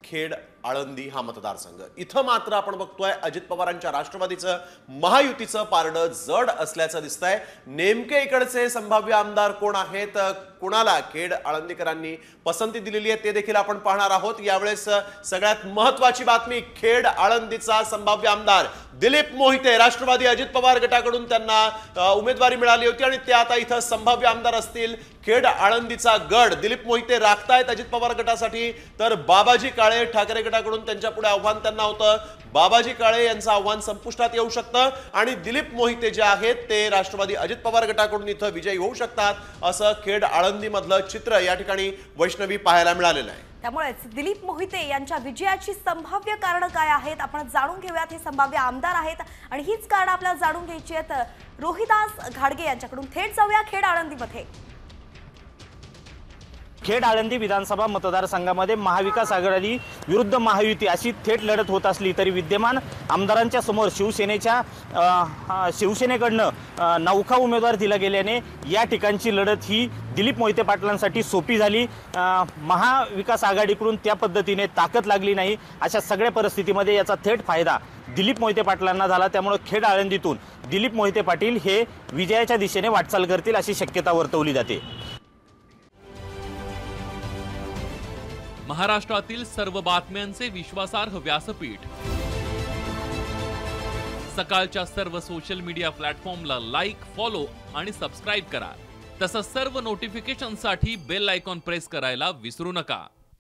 खेड आळंदी हा मतदारसंघ। इथं मात्र आपण बघतोय अजित पवारांच्या राष्ट्रवादीचं महायुतीचं पारडं जड असल्याचं दिसतंय। नेमके इकडचे संभाव्य आमदार कोण आहेत, कुणाला खेड आळंदीकरांनी पसंती दिलेली आहे ते देखील आपण पाहणार आहोत। यावेळेस सगळ्यात महत्त्वाची बातमी, खेड आळंदीचा संभाव्य आमदार दिलीप मोहिते, राष्ट्रवादी अजित पवार गटाकडून त्यांना उमेदवारी मिळाली होती आणि ते आता इथं संभाव्य आमदार असतील। खेड आळंदीचा गड दिलीप मोहिते राखतायत अजित पवार गटासाठी, तर बाबाजी काळे ठाकरे गटाकडून त्यांच्या पुढे आव्हान त्यांना होतं। बाबाजी काळे यांचं आव्हान संपुष्टात येऊ शकतं आणि दिलीप मोहिते जे आहेत ते राष्ट्रवादी अजित पवार गटाकडून इथं विजयी होऊ शकतात, असं खेड आळंदी मधलं चित्र या ठिकाणी वैष्णवी पाहायला मिळालेलं आहे। त्यामुळेच दिलीप मोहिते यांच्या विजयाची संभाव्य कारण काय आहेत आपण जाणून घेऊयात। हे संभाव्य आमदार आहेत आणि हीच कारण आपल्याला जाणून घ्यायची आहेत रोहिदास घाडगे यांच्याकडून। थेट जाऊया खेड आळंदीमध्ये। खेड आळंदी विधानसभा मतदारसंघामध्ये महाविकास आघाडी विरुद्ध महायुती अशी थेट लढत होत असली तरी विद्यमान आमदारांच्या समोर शिवसेनेकडनं नौखा उमेदवार दिला गेल्याने या ठिकाणची लढत ही दिलीप मोहिते पाटलांसाठी सोपी झाली। महाविकास आघाडीकडून त्या पद्धतीने ताकद लागली नाही। अशा सगळ्या परिस्थितीमध्ये याचा थेट फायदा दिलीप मोहिते पाटलांना झाला। त्यामुळे खेड आळंदीतून दिलीप मोहिते पाटील हे विजयाच्या दिशेने वाटचाल करतील अशी शक्यता वर्तवली जाते। महाराष्ट्रातील सर्व बातम्यांचे विश्वासार्ह व्यासपीठ, सकाळच्या सर्व सोशल मीडिया प्लॅटफॉर्मला लाईक, फॉलो आणि सबस्क्राईब करा। तसंच सर्व नोटिफिकेशनसाठी बेल आयकॉन प्रेस करायला विसरू नका।